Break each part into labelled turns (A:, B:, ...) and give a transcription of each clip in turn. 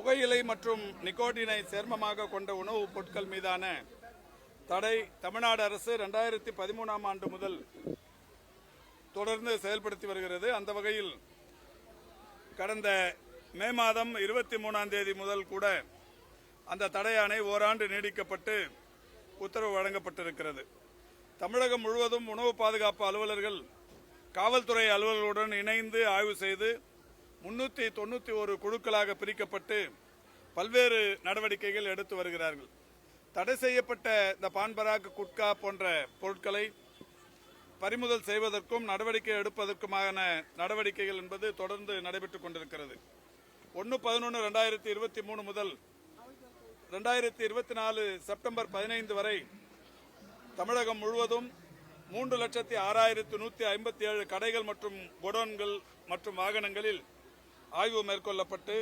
A: புகையிலை மற்றும் நிக்கோட்டினை சேர்மமாக கொண்ட உணவுப் பொருட்கள் மீதான தடை தமிழ்நாடு அரசு 2013ஆம் ஆண்டு முதல் தொடர்ந்து செயல்படுத்தி வருகிறது. அந்த வகையில் கடந்த மே மாதம் 23ஆம் தேதி முதல் கூட அந்த தடையாணை ஓராண்டு நீடிக்கப்பட்டு உத்தரவு வழங்கப்பட்டிருக்கிறது. தமிழகம் முழுவதும் உணவு பாதுகாப்பு அலுவலர்கள் காவல்துறை அலுவலர்களுடன் இணைந்து ஆய்வு செய்து 391 குழுக்களாக பிரிக்கப்பட்டு பல்வேறு நடவடிக்கைகள் எடுத்து வருகிறார்கள். தடை செய்யப்பட்ட இந்த பான்பராக், குட்கா போன்ற பொருட்களை பறிமுதல் செய்வதற்கும் நடவடிக்கை எடுப்பதற்குமான நடவடிக்கைகள் என்பது தொடர்ந்து நடைபெற்றுக் கொண்டிருக்கிறது. 1/11/2023 முதல் 2024 செப்டம்பர் 15 வரை தமிழகம் முழுவதும் 3,06,157 கடைகள் மற்றும் குடோன்கள் மற்றும் வாகனங்களில் ஆய்வு மேற்கொள்ளப்பட்டு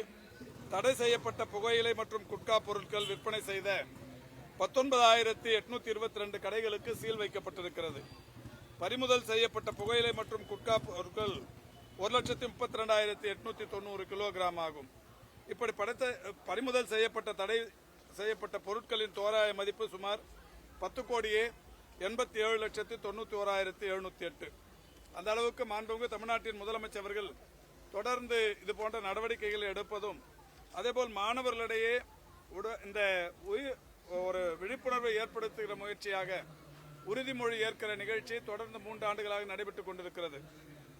A: தடை செய்யப்பட்ட புகையிலை மற்றும் குட்கா பொருட்கள் விற்பனை செய்த 19,822 கடைகளுக்கு சீல் வைக்கப்பட்டிருக்கிறது. பறிமுதல் செய்யப்பட்ட புகையிலை மற்றும் குட்கா பொருட்கள் 1,32,890 கிலோகிராம் ஆகும். இப்படி பறிமுதல் செய்யப்பட்ட தடை செய்யப்பட்ட பொருட்களின் தோராய மதிப்பு சுமார் 10,87,91,708. அந்த அளவுக்கு மாண்புமிகு தமிழ்நாட்டின் முதலமைச்சர் அவர்கள் தொடர்ந்து இது போன்ற நடவடிக்கைகளை எடுப்பதும், அதேபோல் மாணவர்களிடையே இந்த ஒரு விழிப்புணர்வை ஏற்படுத்துகிற முயற்சியாக உறுதிமொழி ஏற்கிற நிகழ்ச்சி தொடர்ந்து 3 ஆண்டுகளாக நடைபெற்றுக் கொண்டிருக்கிறது.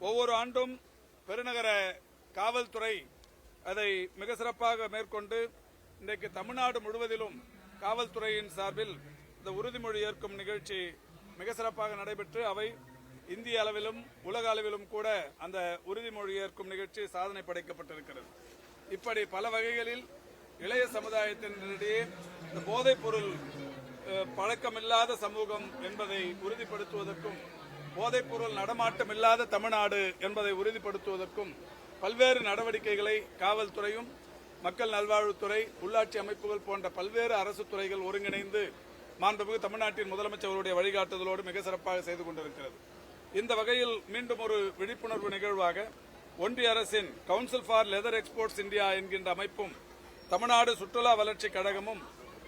A: ஒவ்வொரு ஆண்டும் பெருநகர காவல்துறை அதை மிக சிறப்பாக மேற்கொண்டு இன்றைக்கு தமிழ்நாடு முழுவதிலும் காவல்துறையின் சார்பில் இந்த உறுதிமொழி ஏற்கும் நிகழ்ச்சி மிக சிறப்பாக நடைபெற்று அவை இந்திய அளவிலும் உலக அளவிலும் கூட அந்த உறுதிமொழி ஏற்கும் நிகழ்ச்சி சாதனை படைக்கப்பட்டிருக்கிறது. இப்படி பல வகைகளில் இளைய சமுதாயத்தினரிடையே இந்த போதைப் பொருள் பழக்கமில்லாத சமூகம் என்பதை உறுதிப்படுத்துவதற்கும், போதைப் பொருள் நடமாட்டம் இல்லாத தமிழ்நாடு என்பதை உறுதிப்படுத்துவதற்கும் பல்வேறு நடவடிக்கைகளை காவல்துறையும், மக்கள் நல்வாழ்வுத்துறை, உள்ளாட்சி அமைப்புகள் போன்ற பல்வேறு அரசு துறைகள் ஒருங்கிணைந்து மாண்புமிகு தமிழ்நாட்டின் முதலமைச்சர் அவருடைய வழிகாட்டுதலோடு மிக சிறப்பாக செய்து கொண்டிருக்கிறது. இந்த வகையில் மீண்டும் ஒரு விழிப்புணர்வு நிகழ்வாக ஒன்றிய அரசின் council for leather exports India என்கின்ற அமைப்பும், தமிழ்நாடு சுற்றுலா வளர்ச்சி கழகமும்,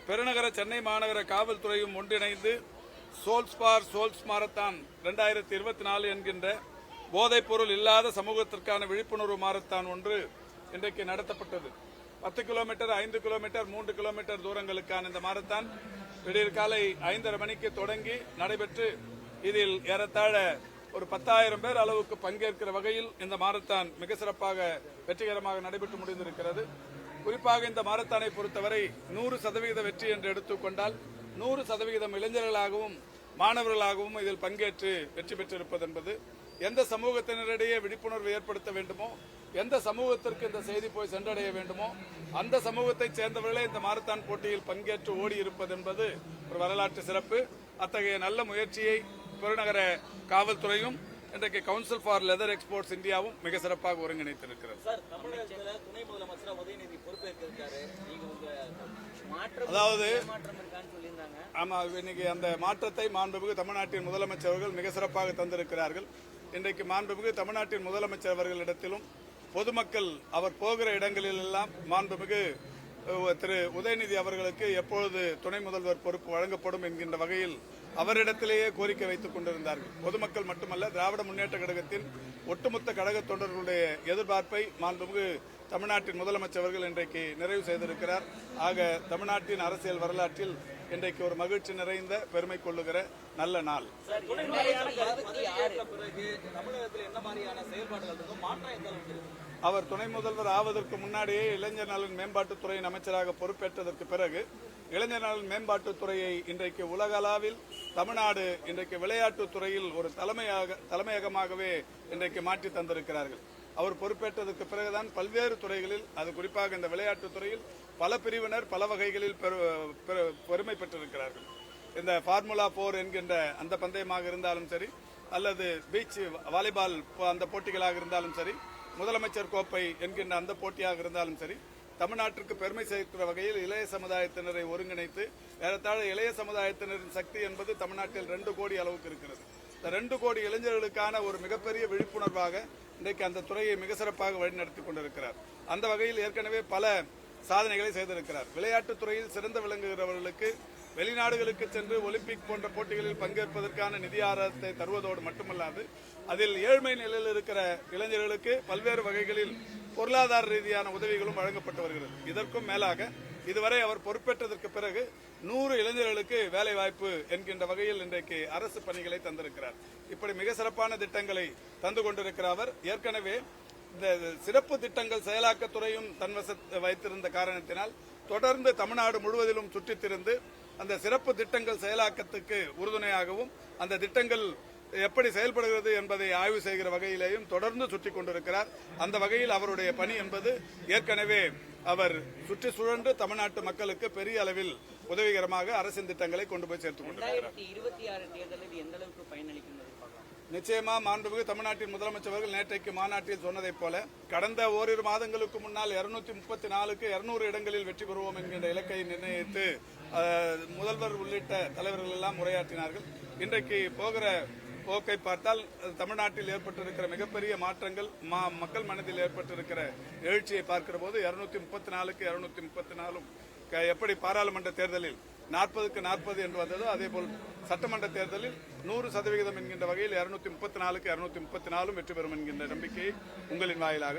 A: பெருநகர சென்னை மாநகர காவல்துறையும் ஒன்றிணைந்து சோல்ஸ் ஃபார் சோல்ஸ் மாரத்தான் 2024 என்கின்ற போதைப் பொருள் இல்லாத சமூகத்திற்கான விழிப்புணர்வு மாரத்தான் ஒன்று இன்றைக்கு நடத்தப்பட்டது. 10 கிலோமீட்டர், 5 கிலோமீட்டர், 3 கிலோமீட்டர் தூரங்களுக்கான இந்த மாரத்தான் விடியற் காலை 5:30 மணிக்கு தொடங்கி நடைபெற்று இதில் ஏறத்தாழ ஒரு 10,000 பேர் அளவுக்கு பங்கேற்கிற வகையில் இந்த மாரத்தான் மிக சிறப்பாக வெற்றிகரமாக நடைபெற்று முடிந்திருக்கிறது. குறிப்பாக இந்த மாரத்தானை பொறுத்தவரை 100% வெற்றி என்று எடுத்துக்கொண்டால் 100% இளைஞர்களாகவும் மாணவர்களாகவும் இதில் பங்கேற்று வெற்றி பெற்றிருப்பது என்பது எந்த சமூகத்தினரிடையே விழிப்புணர்வு ஏற்படுத்த வேண்டுமோ, எந்த சமூகத்திற்கு இந்த செய்தி போய் சென்றடைய வேண்டுமோ அந்த சமூகத்தைச் சேர்ந்தவர்களே இந்த மாரத்தான் போட்டியில் பங்கேற்று ஓடி இருப்பது என்பது ஒரு வரலாற்று சிறப்பு. அத்தகைய நல்ல முயற்சியை பெருநகர காவல்துறையும் இன்றைக்கு கவுன்சில் ஃபார் லெதர் எக்ஸ்போர்ட்ஸ் இந்தியாவும் மிக சிறப்பாக ஒருங்கிணைத்திருக்கிறது. அதாவது ஆமா, இன்னைக்கு அந்த மாற்றத்தை மாண்புமிகு தமிழ்நாட்டின் முதலமைச்சர் அவர்கள் மிக சிறப்பாக தந்திருக்கிறார்கள். இன்றைக்கு மாண்புமிகு தமிழ்நாட்டின் முதலமைச்சர் அவர்களிடத்திலும் பொதுமக்கள் அவர் போகிற இடங்களிலெல்லாம் மாண்புமிகு திரு உதயநிதி அவர்களுக்கு எப்பொழுது துணை முதல்வர் பொறுப்பு வழங்கப்படும் என்கின்ற வகையில் அவரிடத்திலேயே கோரிக்கை வைத்துக் கொண்டிருந்தார்கள். பொதுமக்கள் மட்டுமல்ல, திராவிட முன்னேற்ற கழகத்தின் ஒட்டுமொத்த கழக தொண்டர்களுடைய எதிர்பார்ப்பை மாண்புமிகு தமிழ்நாட்டின் முதலமைச்சர் அவர்கள் இன்றைக்கு நிறைவு செய்திருக்கிறார். ஆக தமிழ்நாட்டின் அரசியல் வரலாற்றில் இன்றைக்கு ஒரு மகிழ்ச்சி நிறைந்த பெருமை கொள்ளுகிற நல்ல நாள். அவர் துணை முதல்வர் ஆவதற்கு முன்னாடியே இளைஞர் நலன் மேம்பாட்டுத்துறையின் அமைச்சராக பொறுப்பேற்றதற்கு பிறகு இளைஞர் நலன் மேம்பாட்டுத்துறையை இன்றைக்கு உலக அளவில் தமிழ்நாடு இன்றைக்கு விளையாட்டுத் துறையில் ஒரு தலைமையகமாகவே இன்றைக்கு மாற்றி தந்திருக்கிறார்கள். அவர் பொறுப்பேற்றதற்கு பிறகுதான் பல்வேறு துறைகளில், அது குறிப்பாக இந்த விளையாட்டுத் துறையில் பல பிரிவினர் பல வகைகளில் பெருமை பெற்றிருக்கிறார்கள். இந்த ஃபார்முலா 4 என்கின்ற அந்த பந்தயமாக இருந்தாலும் சரி, அல்லது பீச் வாலிபால் அந்த போட்டிகளாக இருந்தாலும் சரி, முதலமைச்சர் கோப்பை என்கின்ற அந்த போட்டியாக இருந்தாலும் சரி, தமிழ்நாட்டிற்கு பெருமை சேர்க்கிற வகையில் இளைய சமுதாயத்தினரை ஒருங்கிணைத்து ஏறத்தாழ இளைய சமுதாயத்தினரின் சக்தி என்பது தமிழ்நாட்டில் 2 கோடி அளவுக்கு இருக்கிறது. இந்த 2 கோடி இளைஞர்களுக்கான ஒரு மிகப்பெரிய விழிப்புணர்வாக இன்றைக்கு அந்த துறையை மிக சிறப்பாக வழிநடத்திக் கொண்டிருக்கிறார். அந்த வகையில் ஏற்கனவே பல சாதனைகளை செய்திருக்கிறார். விளையாட்டுத் துறையில் சிறந்து விளங்குகிறவர்களுக்கு வெளிநாடுகளுக்கு சென்று ஒலிம்பிக் போன்ற போட்டிகளில் பங்கேற்பதற்கான நிதி ஆதாரத்தை தருவதோடு மட்டுமல்லாது அதில் ஏழ்மை நிலையில் இருக்கிற இளைஞர்களுக்கு பல்வேறு வகைகளில் பொருளாதார ரீதியான உதவிகளும் வழங்கப்பட்டு வருகிறது. இதற்கும் மேலாக இதுவரை அவர் பொறுப்பேற்றதற்கு பிறகு 100 இளைஞர்களுக்கு வேலை வாய்ப்பு என்கின்ற வகையில் இன்றைக்கு அரசு பணிகளை தந்திருக்கிறார். இப்படி மிக சிறப்பான திட்டங்களை தந்து கொண்டிருக்கிற அவர் ஏற்கனவே இந்த சிறப்பு திட்டங்கள் செயலாக்கத்துறையும் தன்வச வைத்திருந்த காரணத்தினால் தொடர்ந்து தமிழ்நாடு முழுவதிலும் சுற்றித் திரிந்து அந்த சிறப்பு திட்டங்கள் செயலாக்கத்துக்கு உறுதுணையாகவும் அந்த திட்டங்கள் எப்படி செயல்படுகிறது என்பதை ஆய்வு செய்கிற வகையிலேயும் தொடர்ந்து சுற்றி கொண்டிருக்கிறார். அந்த வகையில் அவருடைய பணி என்பது ஏற்கனவே அவர் சுற்றி சுழன்று தமிழ்நாட்டு மக்களுக்கு பெரிய அளவில் உதவிகரமாக அரசின் திட்டங்களை கொண்டு போய் சேர்த்துக் கொண்டிருக்கிறார்.
B: 2026 தேர்தலில் எந்த அளவுக்கு பயனளிக்கும்?
A: நிச்சயமா மாண்புமிகு தமிழ்நாட்டின் முதலமைச்சர்கள் நேற்றைக்கு மாநாட்டில் சொன்னதைப் போல கடந்த ஓரிரு மாதங்களுக்கு முன்னால் 234க்கு 200 இடங்களில் வெற்றி பெறுவோம் என்கின்ற இலக்கை நிர்ணயித்து முதல்வர் உள்ளிட்ட தலைவர்கள் எல்லாம் உரையாற்றினார்கள். இன்றைக்கு போகிற போக்கை பார்த்தால் தமிழ்நாட்டில் ஏற்பட்டிருக்கிற மிகப்பெரிய மாற்றங்கள் மக்கள் மனதில் ஏற்பட்டிருக்கிற எழுச்சியை பார்க்கிற போது 234க்கு 234 எப்படி பாராளுமன்ற தேர்தலில் 40க்கு 40 என்று வந்ததோ அதேபோல் சட்டமன்ற தேர்தலில் 100% என்கின்ற வகையில் 234க்கு 234 வெற்றி பெறும் என்கின்ற நம்பிக்கையை உங்களின் வாயிலாக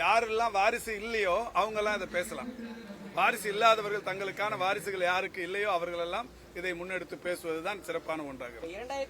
A: யாரெல்லாம் வாரிசு இல்லையோ அவங்க எல்லாம் இதை பேசலாம். வாரிசு இல்லாதவர்கள் தங்களுக்கான வாரிசுகள் யாருக்கு இல்லையோ அவர்கள் எல்லாம் இதை முன்னெடுத்து பேசுவதுதான் சிறப்பான ஒன்றாக.